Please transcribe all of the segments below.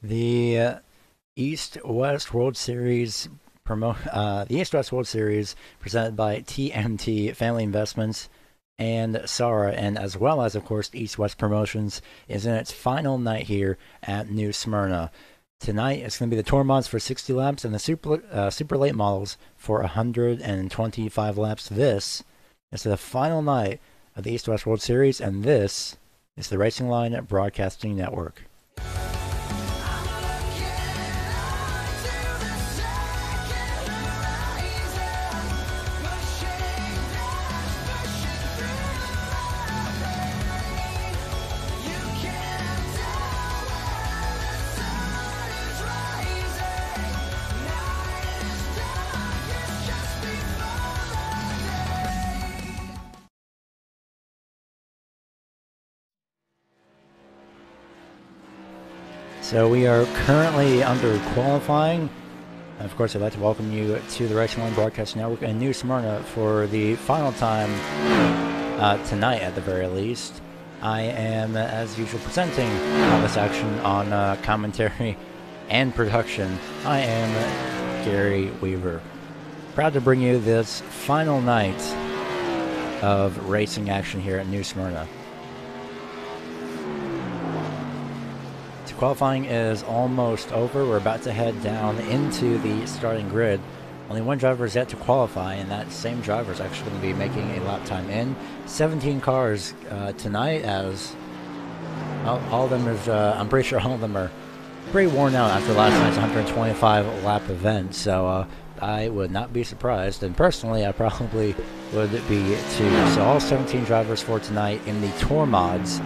The East-West World Series the East-West World Series presented by TMT Family Investments and SARA, and as well as, of course, East-West Promotions, is in its final night here at New Smyrna. Tonight, it's going to be the Tour mods for 60 laps and the super late models for 125 laps. This is the final night of the East-West World Series, and this is the Racing Line Broadcasting Network. So we are currently under qualifying. Of course, I'd like to welcome you to the Racing Line Broadcast Network in New Smyrna for the final time tonight, at the very least. I am, as usual, presenting all this action on commentary and production. I am Gary Weaver. Proud to bring you this final night of racing action here at New Smyrna. Qualifying is almost over. We're about to head down into the starting grid. Only one driver is yet to qualify, and that same driver is actually going to be making a lap time in. 17 cars tonight, as all of them is, I'm pretty sure all of them are pretty worn out after last night's 125 lap event, so I would not be surprised, and personally I probably would be too. So all 17 drivers for tonight in the Tour mods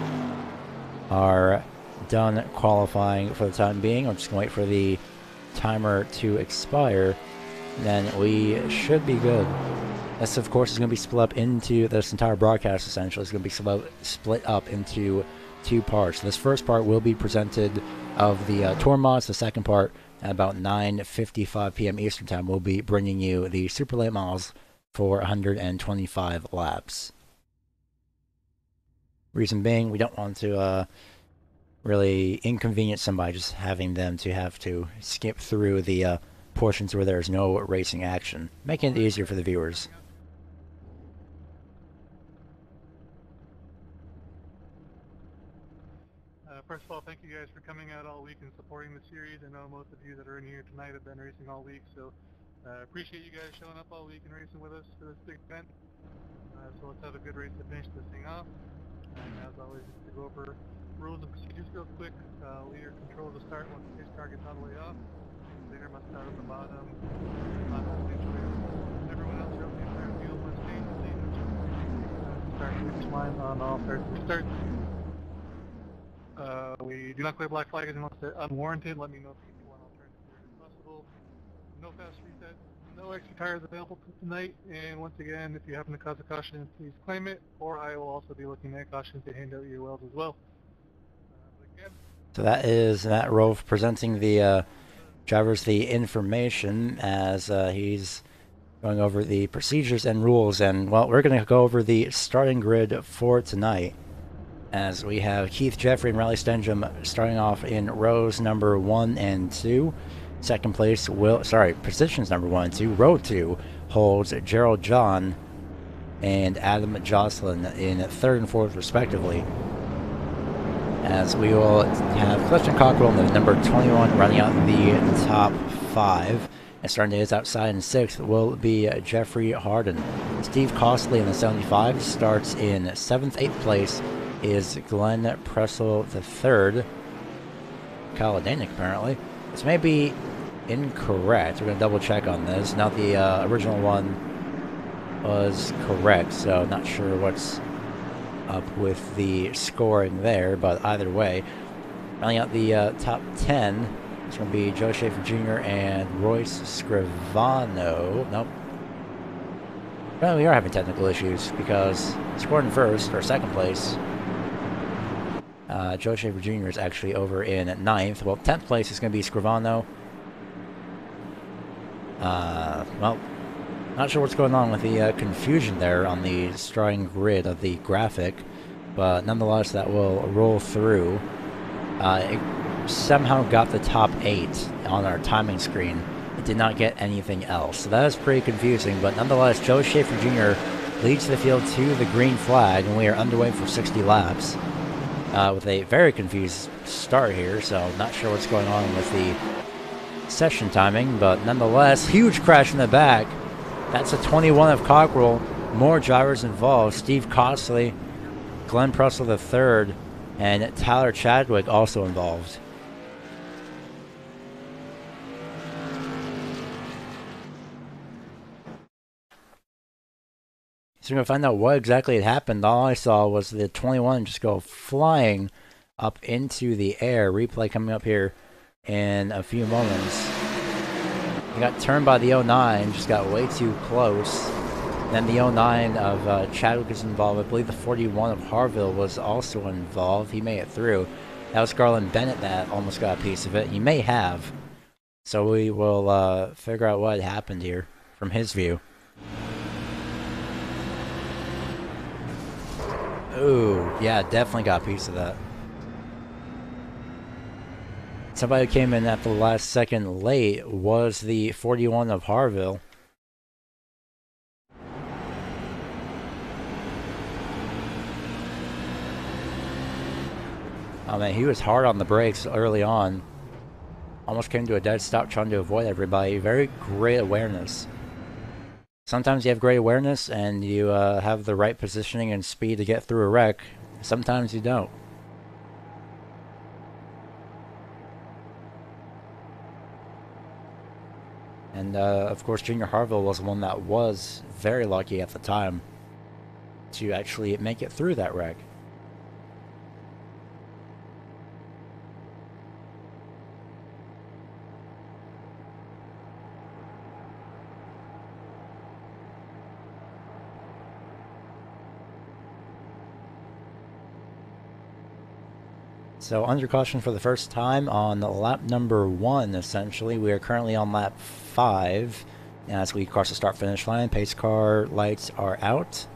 are done qualifying for the time being. I'm just going to wait for the timer to expire, then we should be good. This, of course, is going to be split up into, this entire broadcast essentially is going to be split up into two parts. This first part will be presented of the Tour mods. The second part, at about 9:55 p.m. Eastern Time, will be bringing you the super late models for 125 laps. Reason being, we don't want to really inconvenience somebody just having them to have to skip through the portions where there's no racing action, making it easier for the viewers. First of all, thank you guys for coming out all week and supporting the series. I know most of you that are in here tonight have been racing all week, so appreciate you guys showing up all week and racing with us for this big event. So let's have a good race to finish this thing off. And as always, just to go over rules and procedures real quick. Leader controls the start once his car gets all the way off. Leader must start at the bottom, not everyone else throughout the entire field must stay in the lead. Start finish line on all starts and starts. We do not clear black flags unless they're unwarranted. Let me know if you want alternative clear as possible. No fast reset, no extra tires available tonight, and once again, if you happen to cause a caution, please claim it, or I will also be looking at cautions to hand out your welds as well. So that is Matt Rove presenting the drivers the information as he's going over the procedures and rules, and well, we're going to go over the starting grid for tonight, as we have Keith Jeffrey and Riley Stenjum starting off in rows number 1 and 2. Second place, positions number 1 and 2. Row 2 holds Gerald John and Adam Jocelyn in 3rd and 4th, respectively. As we will have Clifton Cockrell in the number 21 running out the top 5. And starting his outside in 6th will be Jeffrey Harden. Steve Costley in the 75 starts in 7th. 8th place is Glenn Pressel III. Kyle Danik, apparently. This may be incorrect. We're going to double check on this. Now the original one was correct, so not sure what's up with the scoring there, but either way, rounding out the top 10, it's going to be Joe Schaefer Jr. and Royce Scrivano. Nope. Well, we are having technical issues because scoring first or second place, Joe Schaefer Jr. is actually over in 9th. Well, 10th place is going to be Scrivano. Well, not sure what's going on with the confusion there on the starting grid of the graphic, but nonetheless, that will roll through. somehow got the top 8 on our timing screen. It did not get anything else. So that is pretty confusing, but nonetheless, Joe Schaefer Jr. leads the field to the green flag, and we are underway for 60 laps. With a very confused start here, so not sure what's going on with the session timing, but nonetheless, huge crash in the back. That's a 21 of Cockrell. More drivers involved. Steve Costley, Glenn Prussell III, and Tyler Chadwick also involved. So we're going to find out what exactly had happened. All I saw was the 21 just go flying up into the air. Replay coming up here in a few moments. He got turned by the 09, just got way too close. Then the 09 of Chadwick is involved. I believe the 41 of Harville was also involved. He made it through. That was Garland Bennett that almost got a piece of it. He may have. So we will figure out what happened here from his view. Ooh, yeah, definitely got a piece of that. Somebody who came in at the last second late was the 41 of Harville. Oh man, he was hard on the brakes early on. Almost came to a dead stop trying to avoid everybody. Very great awareness. Sometimes you have great awareness and you have the right positioning and speed to get through a wreck. Sometimes you don't. And of course, Junior Harville was one that was very lucky at the time to actually make it through that wreck. So under caution for the first time on lap number 1, essentially. We are currently on lap 5. As we cross the start-finish line, pace car lights are out.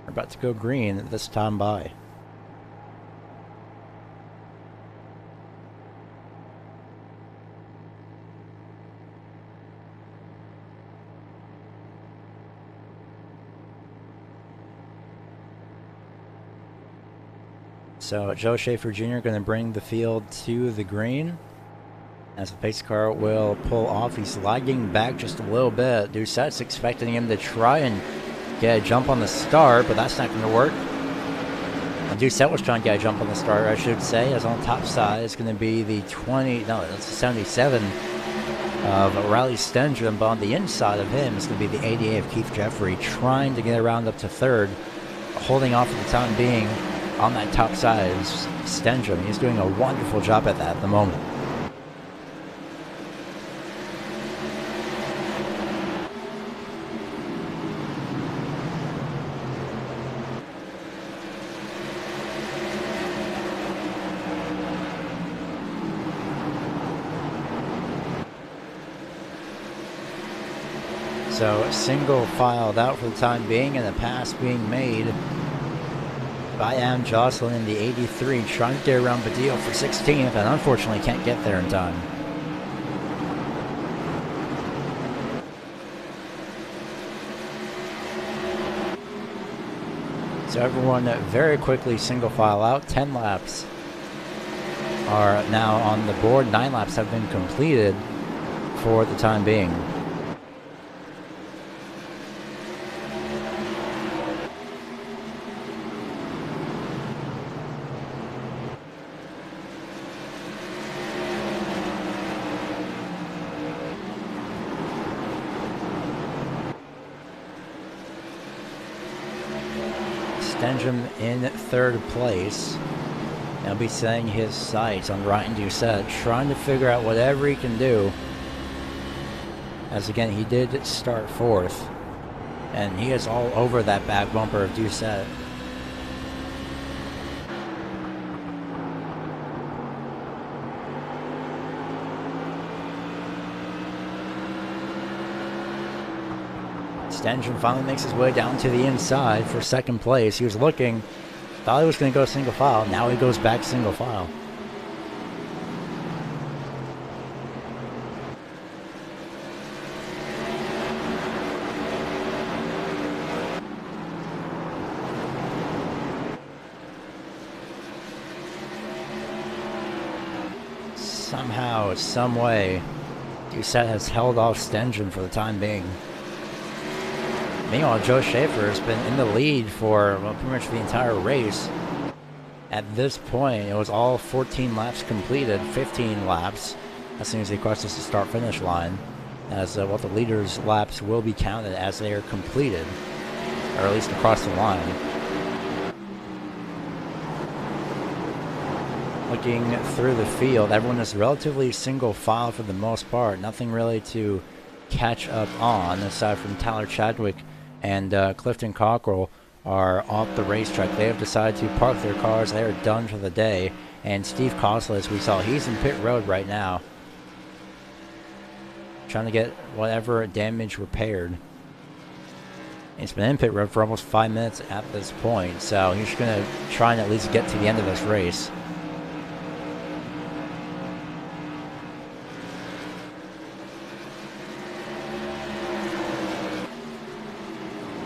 We're about to go green this time by. So Joe Schaefer Jr. going to bring the field to the green. As the pace car will pull off, he's lagging back just a little bit. Doucette's expecting him to try and get a jump on the start, but that's not going to work. And Doucette was trying to get a jump on the start, I should say, as on the top side is going to be the 20, no, that's the 77 of Riley Stendrum, but on the inside of him is going to be the 88 of Keith Jeffrey, trying to get around up to third, holding off for the time being on that top side is Stendrum. He's doing a wonderful job at that at the moment. So single filed out for the time being, and a pass being made by Adam Jocelyn in the 83, trying to get around Badillo for 16th, and unfortunately can't get there in time. So everyone very quickly single file out. 10 laps are now on the board. 9 laps have been completed for the time being. Stendrum in third place. He'll be setting his sights on Ryan Doucette, trying to figure out whatever he can do. As again, he did start fourth, and he is all over that back bumper of Doucette. Stendrum finally makes his way down to the inside for second place. He was looking, thought he was going to go single file. Now he goes back single file. somehow, some way, Doucette has held off Stengen for the time being. Meanwhile, Joe Schaefer has been in the lead for, well, pretty much the entire race. At this point, it was all 14 laps completed, 15 laps, as soon as he crosses the start-finish line, as well, the leader's laps will be counted as they are completed, or at least across the line. Looking through the field, everyone is relatively single file for the most part. Nothing really to catch up on, aside from Tyler Chadwick and Clifton Cockrell are off the racetrack. They have decided to park their cars. They are done for the day. And Steve Kosla, as we saw, he's in pit road right now, trying to get whatever damage repaired. He's been in pit road for almost 5 minutes at this point, so he's going to try and at least get to the end of this race.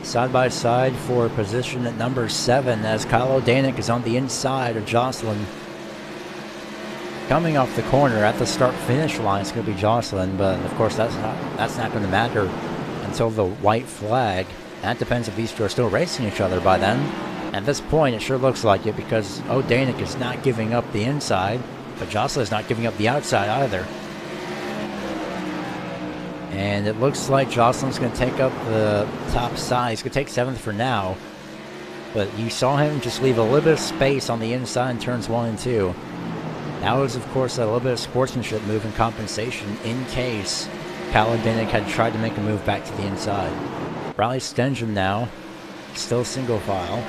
Side by side for position at number 7, as Kyle O'Danick is on the inside of Jocelyn. Coming off the corner at the start-finish line, it's going to be Jocelyn, but of course that's not going to matter until the white flag. That depends if these two are still racing each other by then. At this point, it sure looks like it, because O'Danick is not giving up the inside, but Jocelyn is not giving up the outside either. And it looks like Jocelyn's going to take up the top side. He's going to take 7th for now. But you saw him just leave a little bit of space on the inside in turns 1 and 2. That was, of course, a little bit of sportsmanship move and compensation in case Kyle O'Danick had tried to make a move back to the inside. Riley Stengen now, still single file.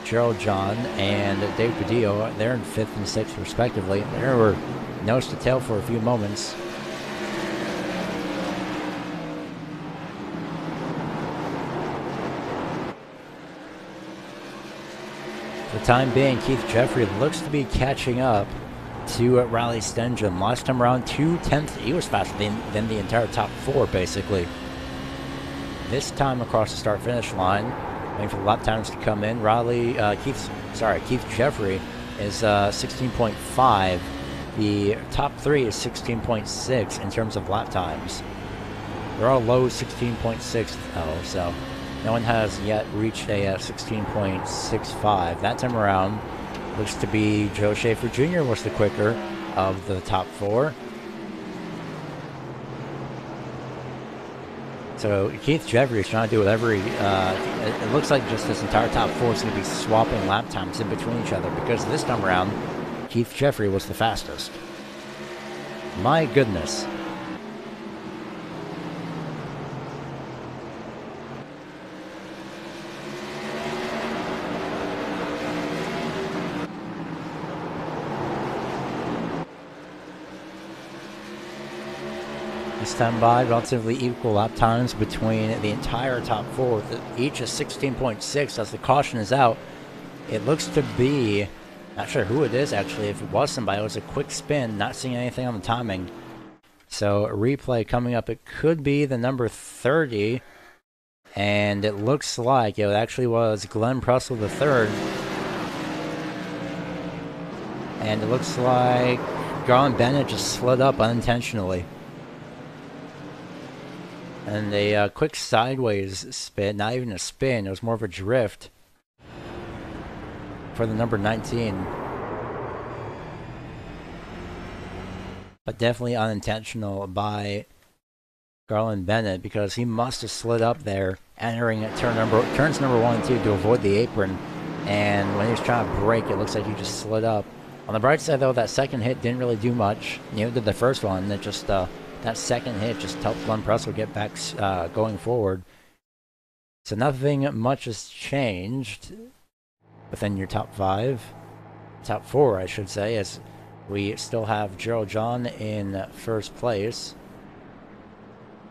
Gerald John and Dave Padillo, they're in 5th and 6th respectively. They were nose to tail for a few moments. For the time being, Keith Jeffrey looks to be catching up to Riley Stengen. Last time around, 2/10, he was faster than the entire top 4, basically. This time across the start-finish line, waiting for the lap times to come in. Keith Jeffrey is 16.5. The top 3 is 16.6 in terms of lap times. They're all low 16.6 though, so no one has yet reached a 16.65. That time around, looks to be Joe Schaefer Jr. was the quicker of the top 4. So Keith Jeffrey is trying to do whatever he... it looks like just this entire top 4 is going to be swapping lap times in between each other, because this time around, Keith Jeffrey was the fastest. My goodness. This time by, relatively equal lap times between the entire top 4. Each is 16.6 as the caution is out. It looks to be, not sure who it is actually. If it was somebody, it was a quick spin, not seeing anything on the timing. So a replay coming up. It could be the number 30. And it looks like it actually was Glenn Prussell III. And it looks like Garland Bennett just slid up unintentionally. And a quick sideways spin, not even a spin, it was more of a drift for the number 19. But definitely unintentional by Garland Bennett, because he must have slid up there entering at turns number 1 and 2 to avoid the apron. And when he was trying to brake, it looks like he just slid up. On the bright side though, that second hit didn't really do much. Neither did the first one. It just that second hit just helped Glenn Prussell get back going forward. So nothing much has changed within your top 4, I should say, as we still have Gerald John in first place.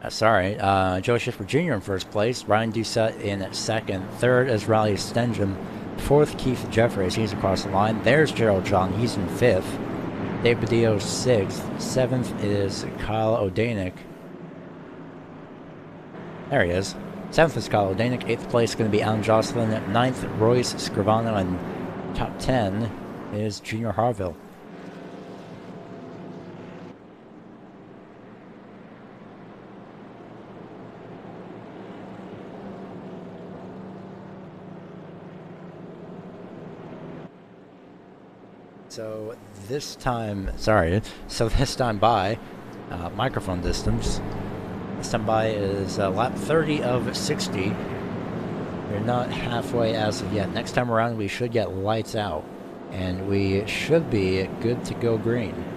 Joe Schaefer Jr. in first place, Ryan Doucette in second, third is Riley Stengen, fourth Keith Jeffries, he's across the line. There's Gerald John, he's in fifth. Dave Badillo 6th. 7th is Kyle O'Danick. There he is. 7th is Kyle O'Danick. 8th place is going to be Alan Jocelyn. 9th, Royce Scrivano. And top 10 is Junior Harville. So this time, sorry, so this time by, microphone distance, this time by is lap 30 of 60. We're not halfway as of yet. Next time around we should get lights out, and we should be good to go green.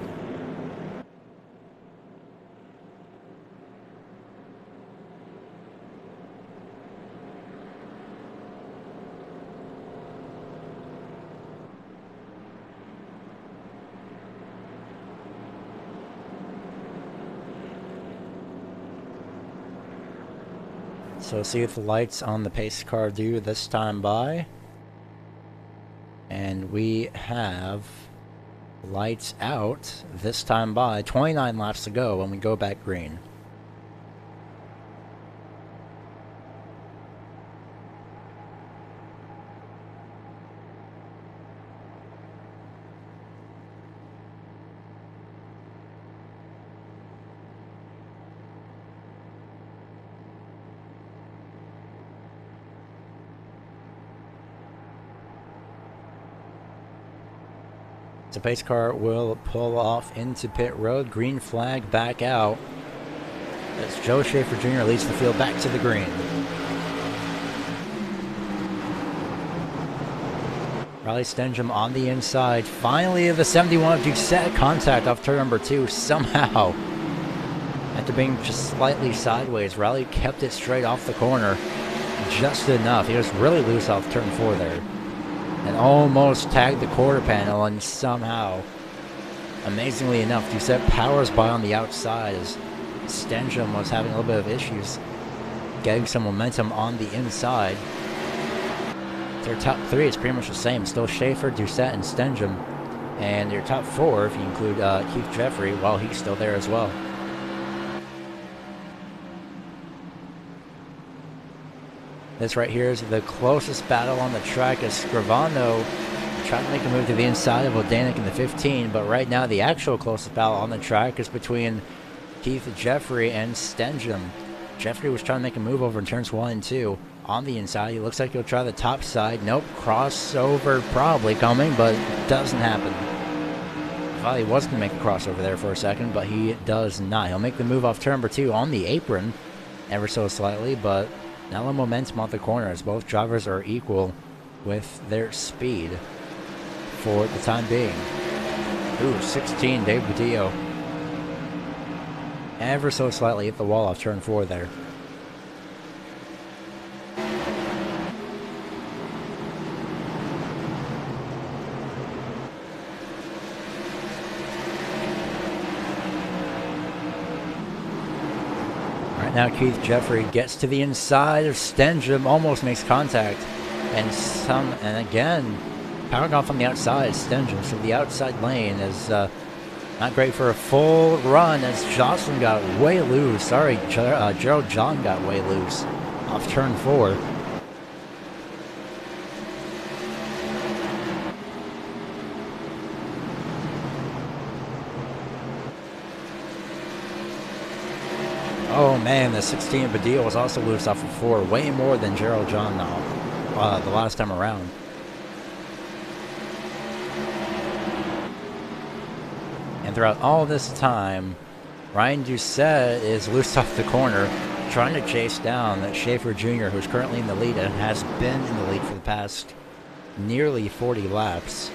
So see what the lights on the pace car do this time by. And we have lights out this time by. 29 laps to go when we go back green. The pace car will pull off into pit road. Green flag back out as Joe Schaefer Jr. leads the field back to the green. Riley Stenjum on the inside. Finally, the 71 of Doucette contact off turn number 2 somehow. After being just slightly sideways, Riley kept it straight off the corner just enough. He was really loose off turn 4 there. And almost tagged the quarter panel, and somehow, amazingly enough, Doucette powers by on the outside as Stenjum was having a little bit of issues getting some momentum on the inside. Their top 3 is pretty much the same. Still Schaefer, Doucette, and Stenjum. And your top 4, if you include Keith Jeffrey, well, he's still there as well. This right here is the closest battle on the track as Scrivano tried to make a move to the inside of Odanik in the 15, but right now the actual closest battle on the track is between Keith Jeffrey and Stenjum. Jeffrey was trying to make a move over in turns 1 and 2 on the inside. He looks like he'll try the top side. Nope, crossover probably coming, but it doesn't happen. I thought he was going to make a crossover there for a second, but he does not. He'll make the move off turn number 2 on the apron ever so slightly, but now the momentum off the corner as both drivers are equal with their speed for the time being. Ooh, 16, Dave Badillo. Ever so slightly hit the wall off turn 4 there. Now Keith Jeffrey gets to the inside of Stenjum, almost makes contact, and again powering off on the outside. Stenjum, so the outside lane is not great for a full run as Jocelyn got way loose. Sorry, Gerald John got way loose off turn 4. Oh man, the 16 Badillo was also loose off of 4, way more than Gerald John now, the last time around. And throughout all this time, Ryan Doucette is loose off the corner, trying to chase down Schaefer Jr., who's currently in the lead and has been in the lead for the past nearly 40 laps.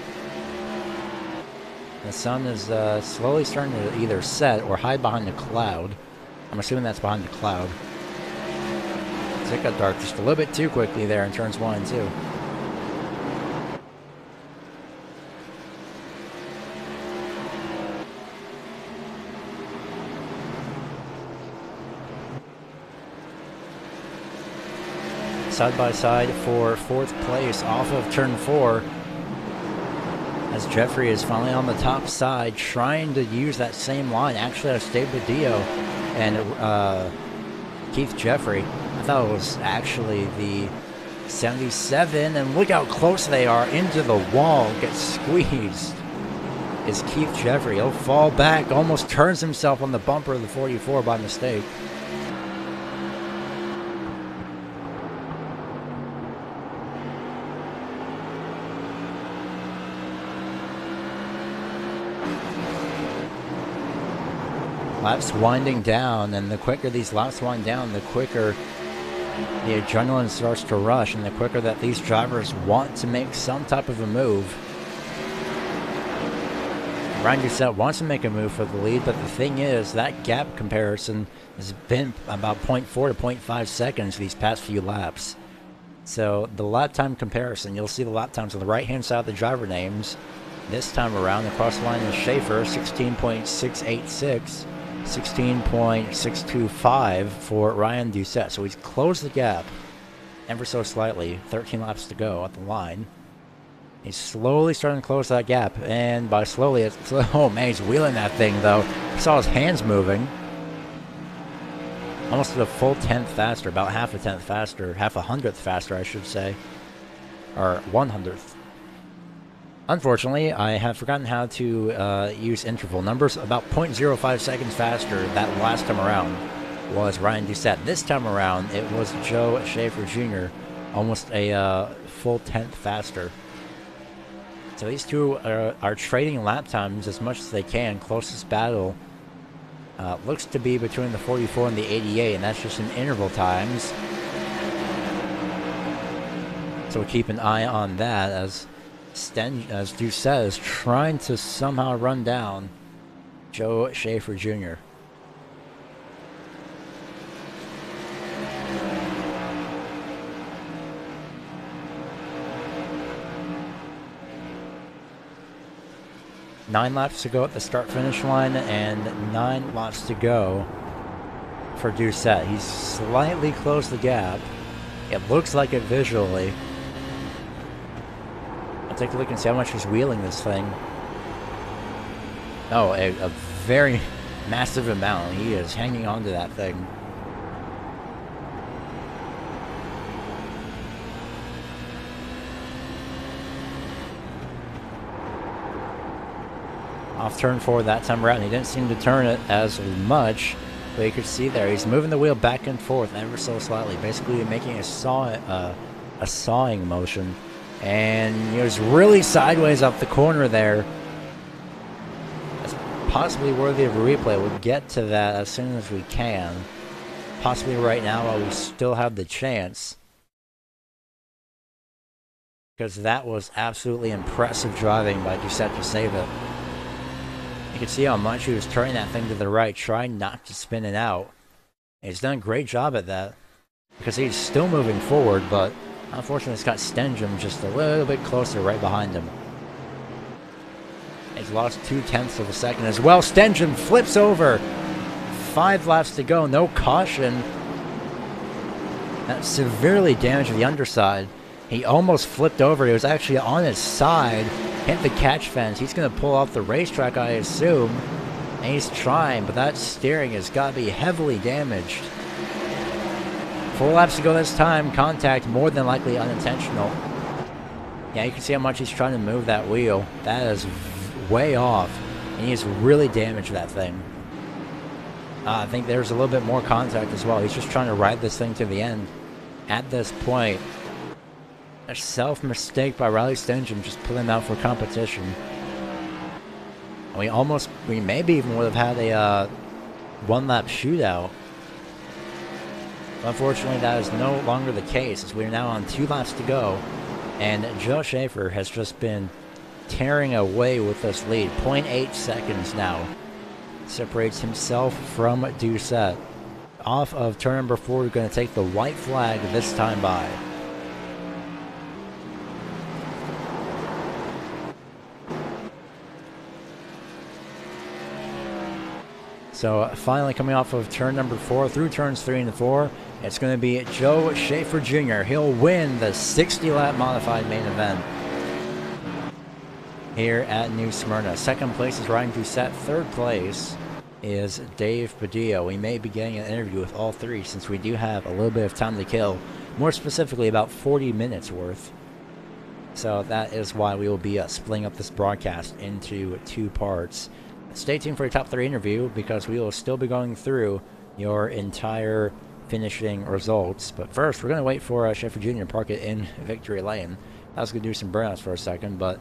The sun is slowly starting to either set or hide behind a cloud. I'm assuming that's behind the cloud. It got dark just a little bit too quickly there in turns 1 and 2. Side by side for 4th place off of turn 4. As Jeffrey is finally on the top side, trying to use that same line. Actually, out of Dave Badillo and Keith Jeffrey. I thought it was actually the 77, and look how close they are into the wall. Gets squeezed is Keith Jeffrey. He'll fall back, almost turns himself on the bumper of the 44 by mistake. Laps winding down, and the quicker these laps wind down, the quicker the adrenaline starts to rush, and the quicker that these drivers want to make some type of a move. Ryan Doucette wants to make a move for the lead, but the thing is, that gap comparison has been about 0.4 to 0.5 seconds these past few laps. So the lap time comparison, you'll see the lap times on the right-hand side of the driver names. This time around, across the line is Schaefer, 16.686, 16.625 for Ryan Doucette. So he's closed the gap ever so slightly. 13 laps to go at the line. He's slowly starting to close that gap, and by slowly, it's, oh man, he's wheeling that thing though. I saw his hands moving. Almost at a full tenth faster, about half a tenth faster, half a hundredth faster, I should say, or 100th. Unfortunately, I have forgotten how to use interval numbers. About 0.05 seconds faster that last time around was Ryan Doucette. This time around, it was Joe Schaefer Jr., almost a full tenth faster. So these two are trading lap times as much as they can. Closest battle looks to be between the 44 and the 88, and that's just in interval times. So we'll keep an eye on that as Doucette is trying to somehow run down Joe Schaefer Jr. Nine laps to go at the start-finish line, and 9 laps to go for Doucette. He's slightly closed the gap. It looks like it visually. I'll take a look and see how much he's wheeling this thing. Oh, a very massive amount. He is hanging on to that thing. Off turn 4 that time around. He didn't seem to turn it as much, but you could see there he's moving the wheel back and forth ever so slightly, basically making a sawing motion. And he was really sideways up the corner there. That's possibly worthy of a replay. We'll get to that as soon as we can. Possibly right now while we still have the chance. Because that was absolutely impressive driving by Doucette to save it. You can see how much he was turning that thing to the right, trying not to spin it out. And he's done a great job at that. Because he's still moving forward, but unfortunately it's got Stenjum just a little bit closer right behind him. He's lost 0.2 of a second as well. Stenjum flips over. 5 laps to go, no caution. That severely damaged the underside. He almost flipped over. He was actually on his side. Hit the catch fence. He's going to pull off the racetrack, I assume. And he's trying, but that steering has got to be heavily damaged. 4 laps to go this time. Contact more than likely unintentional. Yeah, you can see how much he's trying to move that wheel. That is way off. And he's really damaged that thing. I think there's a little bit more contact as well. He's just trying to ride this thing to the end. At this point, a self-mistake by Riley Stenjum just put him out for competition. We maybe even would have had a one-lap shootout. Unfortunately, that is no longer the case, as we are now on 2 laps to go. And Joe Schaefer has just been tearing away with this lead. 0.8 seconds now separates himself from Doucette. Off of turn number 4, we're going to take the white flag this time by. So finally coming off of turn number 4 through turns 3 and 4, it's going to be Joe Schaefer Jr. He'll win the 60-lap modified main event here at New Smyrna. Second place is Ryan Doucette. Third place is Dave Padilla. We may be getting an interview with all 3 since we do have a little bit of time to kill. More specifically, about 40 minutes worth. So that is why we will be splitting up this broadcast into 2 parts. Stay tuned for a top 3 interview because we will still be going through your entire finishing results. But first, we're going to wait for Schaefer Jr. to park it in victory lane. I was going to do some burnouts for a second, but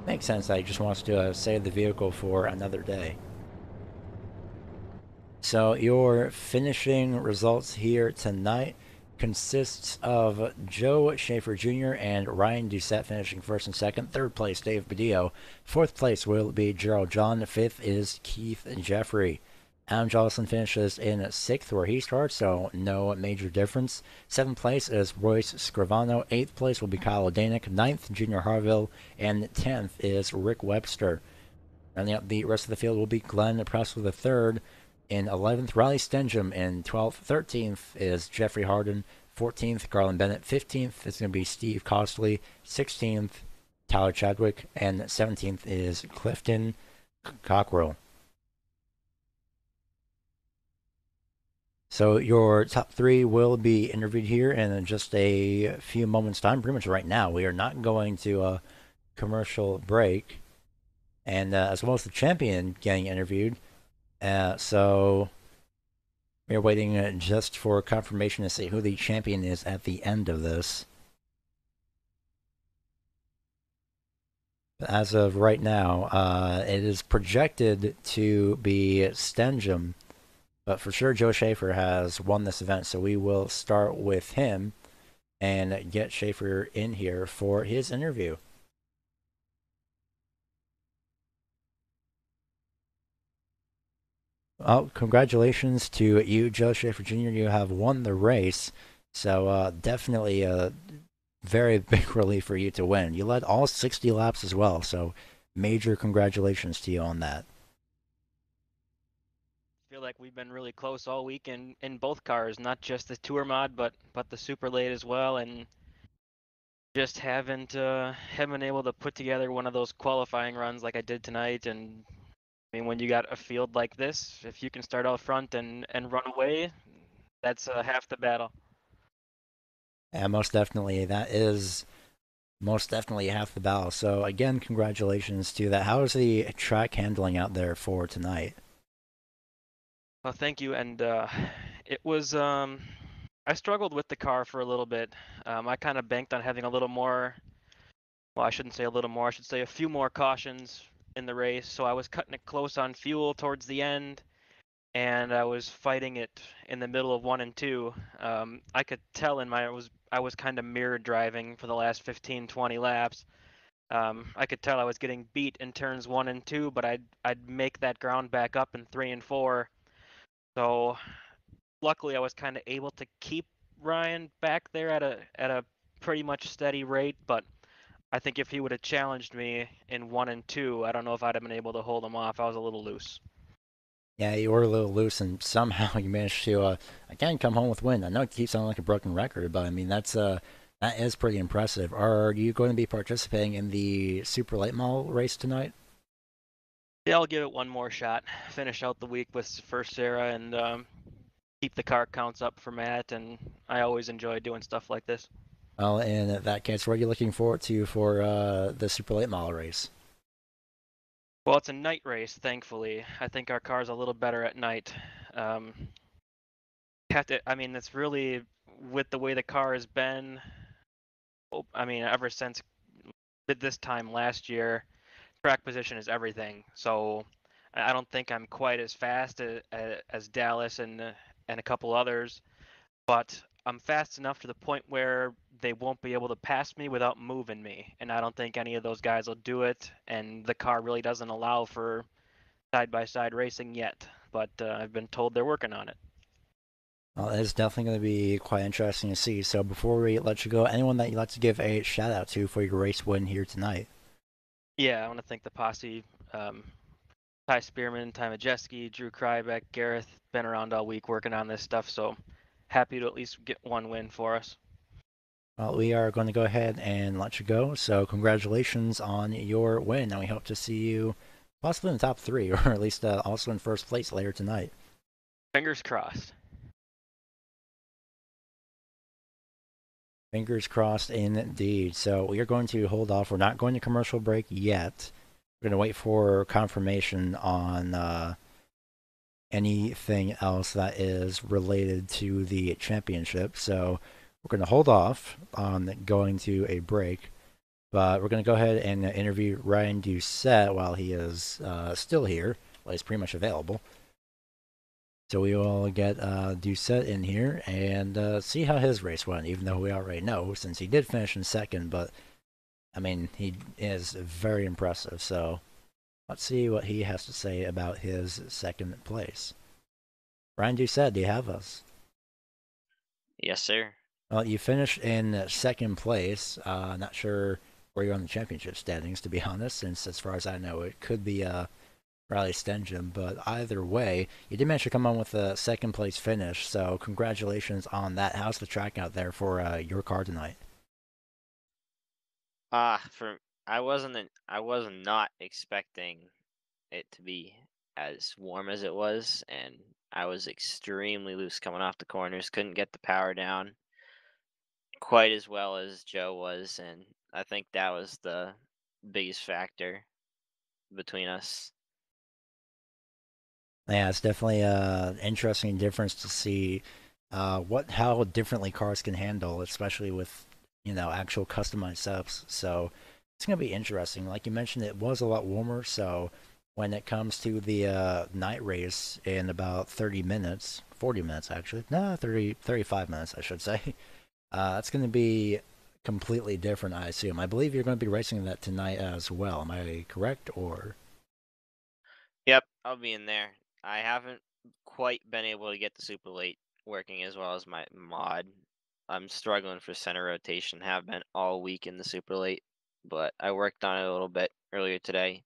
makes sense that he just wants to save the vehicle for another day. So your finishing results here tonight consists of Joe Schaefer Jr. and Ryan Doucette finishing first and second. Third place, Dave Badillo. Fourth place will be Gerald John. Fifth is Keith Jeffrey. Adam Johnson finishes in sixth where he starts, so no major difference. Seventh place is Royce Scrivano. Eighth place will be Kyle Danik. Ninth, Junior Harville. And 10th is Rick Webster. Rounding out the rest of the field will be Glenn Presley III. In 11th, Riley Stengham. In 12th, 13th is Jeffrey Harden. 14th, Garland Bennett. 15th is going to be Steve Costley. 16th, Tyler Chadwick. And 17th is Clifton Cockrell. So your top three will be interviewed here in just a few moments' time. Pretty much right now. We are not going to a commercial break. And as well as the champion getting interviewed. So we're waiting just for confirmation to see who the champion is at the end of this. As of right now, it is projected to be Stengham, but for sure Joe Schaefer has won this event, so we will start with him and get Schaefer in here for his interview. Well, congratulations to you, Joe Schaefer Jr. You have won the race, so definitely a very big relief for you to win. You led all 60 laps as well, so major congratulations to you on that. Feel like we've been really close all week in both cars, not just the tour mod, but the super late as well, and just haven't been able to put together one of those qualifying runs like I did tonight. And I mean, when you got a field like this, if you can start out front and run away, that's half the battle. And most definitely, that is most definitely half the battle. So again, congratulations to that. How is the track handling out there for tonight? Well, thank you. And it was I struggled with the car for a little bit. I kind of banked on having a little more. Well, I shouldn't say a little more. I should say a few more cautions in the race. So I was cutting it close on fuel towards the end, and I was fighting it in the middle of one and two. I could tell I was kind of mirror driving for the last 15, 20 laps. I could tell I was getting beat in turns one and two, but I'd make that ground back up in three and four. So luckily, I was kind of able to keep Ryan back there at a pretty much steady rate. But I think if he would have challenged me in one and two, I don't know if I'd have been able to hold him off. I was a little loose. Yeah, you were a little loose, and somehow you managed to again come home with win. I know it keeps sounding like a broken record, but I mean that is pretty impressive. Are you going to be participating in the super late model race tonight? Yeah, I'll give it one more shot. Finish out the week with first SARA and keep the car counts up for Matt. And I always enjoy doing stuff like this. Well, in that case, what are you looking forward to for the super late model race? Well, it's a night race, thankfully. I think our car's a little better at night. Um, I mean, it's really with the way the car has been. I mean, ever since this time last year, track position is everything. So I don't think I'm quite as fast as Dallas and a couple others, but I'm fast enough to the point where they won't be able to pass me without moving me. And I don't think any of those guys will do it. And the car really doesn't allow for side by side racing yet. But I've been told they're working on it. Well, it's definitely going to be quite interesting to see. So before we let you go, anyone that you'd like to give a shout out to for your race win here tonight? Yeah, I want to thank the posse. Ty Spearman, Ty Majeski, Drew Krybeck, Gareth, been around all week working on this stuff, so happy to at least get one win for us. Well, we are going to go ahead and let you go. So congratulations on your win, and we hope to see you possibly in the top three, or at least also in first place later tonight. Fingers crossed. Fingers crossed indeed. So we are going to hold off. We're not going to commercial break yet. We're going to wait for confirmation on anything else that is related to the championship. So we're going to hold off on going to a break. But we're going to go ahead and interview Ryan Doucette while he is still here. Well, he's pretty much available. So we will get Doucette in here and see how his race went, even though we already know since he did finish in second. But I mean, he is very impressive. So let's see what he has to say about his second place. Ryan Doucette, do you have us? Yes, sir. Well, you finished in second place. Not sure where you're on the championship standings, to be honest, since as far as I know, it could be Riley Stenjum. But either way, you did manage to come on with a second place finish. So congratulations on that. How's the track out there for your car tonight? For I was not expecting it to be as warm as it was, and I was extremely loose coming off the corners. Couldn't get the power down quite as well as Joe was, and I think that was the biggest factor between us. Yeah, it's definitely an interesting difference to see how differently cars can handle, especially with actual customized setups. So it's gonna be interesting. Like you mentioned, it was a lot warmer. So when it comes to the night race in about 30 minutes, 40 minutes actually, no, 35 minutes I should say, it's gonna be completely different. I assume. I believe you're going to be racing that tonight as well. Am I correct or? Yep, I'll be in there. I haven't quite been able to get the super late working as well as my mod. I'm struggling for center rotation, have been all week in the super late, but I worked on it a little bit earlier today,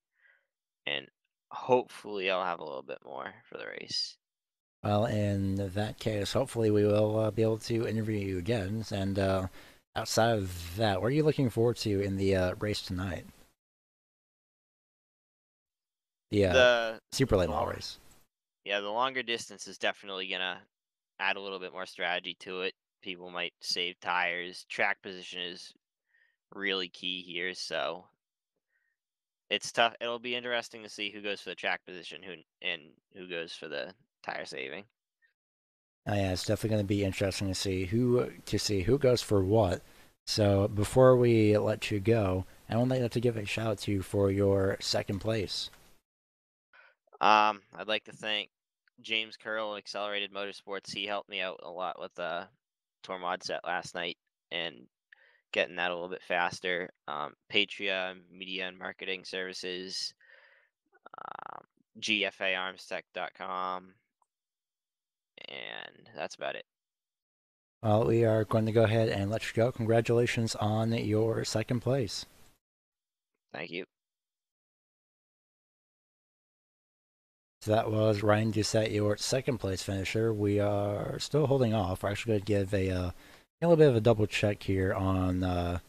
and hopefully I'll have a little bit more for the race. Well, in that case, hopefully we will be able to interview you again. And outside of that, what are you looking forward to in the race tonight? The The super late model long, race. yeah, the longer distance is definitely gonna add a little bit more strategy to it. People might save tires. Track position is really key here, so it's tough. It'll be interesting to see who goes for the track position, who goes for the tire saving. Yeah, it's definitely going to be interesting to see who goes for what. So before we let you go, I would like to give a shout out to you for your second place. I'd like to thank James Curl, Accelerated Motorsports. He helped me out a lot with the tour mod set last night and getting that a little bit faster. Patria Media and Marketing Services, GFAArmstech.com, and that's about it. Well, we are going to go ahead and let you go. Congratulations on your second place. Thank you. So that was Ryan Doucette, your second place finisher. We are still holding off. We're actually going to give a little bit of a double check here on.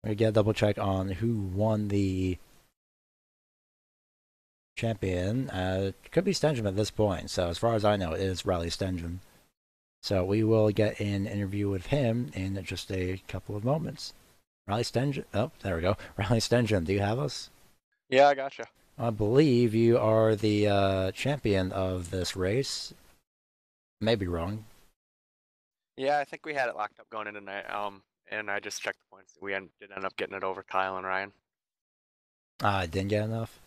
We get a double check on who won the champion. It could be Stenjum at this point. So as far as I know, it is Riley Stenjum. So we will get an interview with him in just a couple of moments. Riley Stenjum. Oh, there we go. Riley Stenjum, do you have us? Yeah, I gotcha. I believe you are the champion of this race. Maybe wrong. Yeah, I think we had it locked up going in tonight. And I just checked the points. We did end up getting it over Kyle and Ryan. I didn't get enough.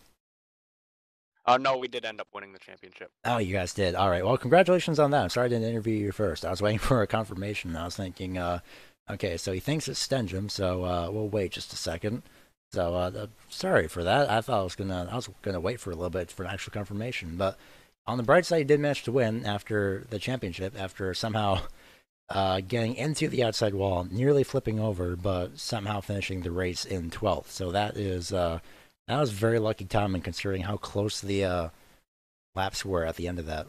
No, we did end up winning the championship. Oh, you guys did. All right. Well, congratulations on that. I'm sorry I didn't interview you first. I was waiting for a confirmation. I was thinking, okay, so he thinks it's Stenjum, so we'll wait just a second. So sorry for that. I thought I was gonna wait for a little bit for an actual confirmation. But on the bright side, he did manage to win after the championship, after somehow getting into the outside wall, nearly flipping over, but somehow finishing the race in 12th. So that was very lucky timing considering how close the laps were at the end of that.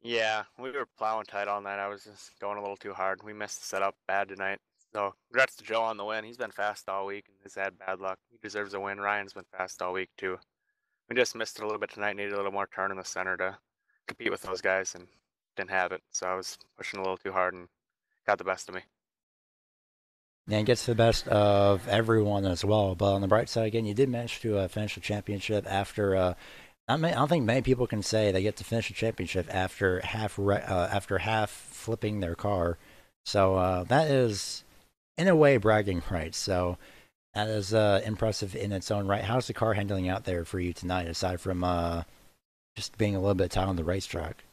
Yeah, we were plowing tight on that. I was just going a little too hard. We missed the setup bad tonight. So congrats to Joe on the win. He's been fast all week and has had bad luck. He deserves a win. Ryan's been fast all week too. We just missed it a little bit tonight. Needed a little more turn in the center to compete with those guys and didn't have it. So I was pushing a little too hard and got the best of me. And gets the best of everyone as well. But on the bright side, again, you did manage to finish the championship after. I don't think many people can say they get to finish the championship after half flipping their car. So that is, in a way, bragging rights. So That is impressive in its own right. How's the car handling out there for you tonight, aside from just being a little bit tight on the racetrack?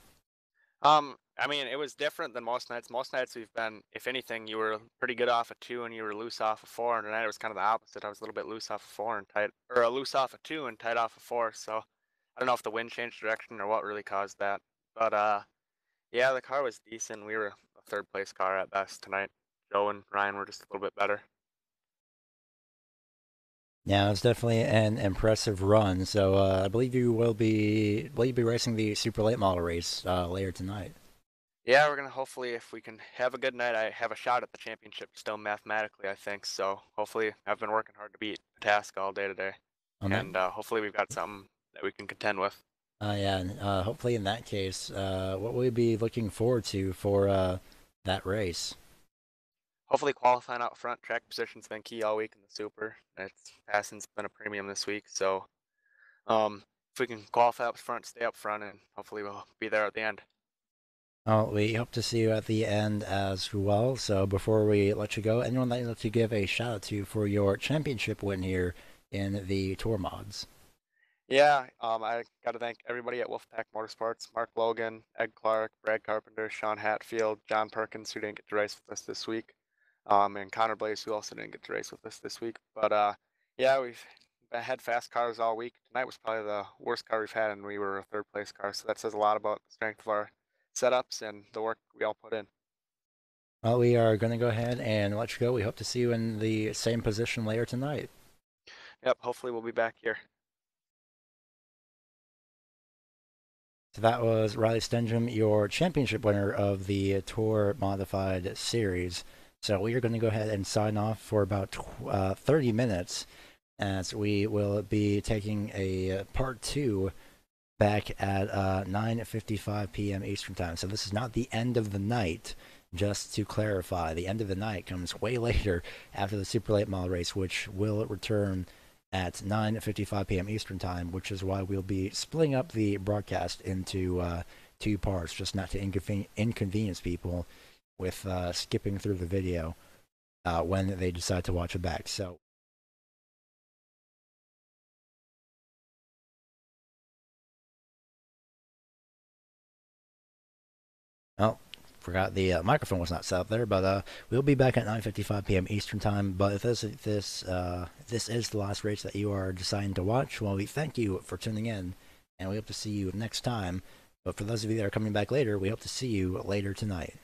I mean, it was different than most nights. Most nights we've been, if anything, you were pretty good off a 2 and you were loose off a 4. And tonight it was kind of the opposite. I was a little bit loose off a 4 and tight, or a loose off a 2 and tight off a 4. So I don't know if the wind changed direction or what really caused that. But yeah, the car was decent. We were a third place car at best tonight. Joe and Ryan were just a little bit better. Yeah, it's definitely an impressive run. So I believe you will you be racing the super late model race later tonight? Yeah, we're gonna hopefully, if we can have a good night, I have a shot at the championship still mathematically, I think. So hopefully, I've been working hard to beat Pataska all day today, On that? and hopefully we've got something that we can contend with. Yeah, and hopefully in that case, what will you be looking forward to for that race? Hopefully qualifying out front. Track position's been key all week in the super. It's passing's been a premium this week, so if we can qualify up front, stay up front, and hopefully we'll be there at the end. Well, we hope to see you at the end as well. So before we let you go, anyone that you'd like to give a shout out to for your championship win here in the Tour Mods? Yeah, I got to thank everybody at Wolfpack Motorsports: Mark Logan, Ed Clark, Brad Carpenter, Sean Hatfield, John Perkins, who didn't get to race with us this week, and Connor Blaze, who also didn't get to race with us this week. But yeah, we've had fast cars all week. Tonight was probably the worst car we've had, and we were a third place car. So that says a lot about the strength of our setups and the work we all put in. Well, we are going to go ahead and let you go. We hope to see you in the same position later tonight. Yep, hopefully we'll be back here. So that was Riley Stenjum, your championship winner of the Tour Modified Series. So we are going to go ahead and sign off for about 30 minutes, as we will be taking a part 2 back at 9:55 p.m. Eastern Time. So this is not the end of the night, just to clarify. The end of the night comes way later after the super late model race, which will return at 9:55 p.m. Eastern Time, which is why we'll be splitting up the broadcast into 2 parts, just not to inconvenience people with skipping through the video when they decide to watch it back. So oh, forgot the microphone was not set up there, but we'll be back at 9:55 p.m. Eastern Time. But if this is the last race that you are deciding to watch, well, we thank you for tuning in, and we hope to see you next time. But for those of you that are coming back later, we hope to see you later tonight.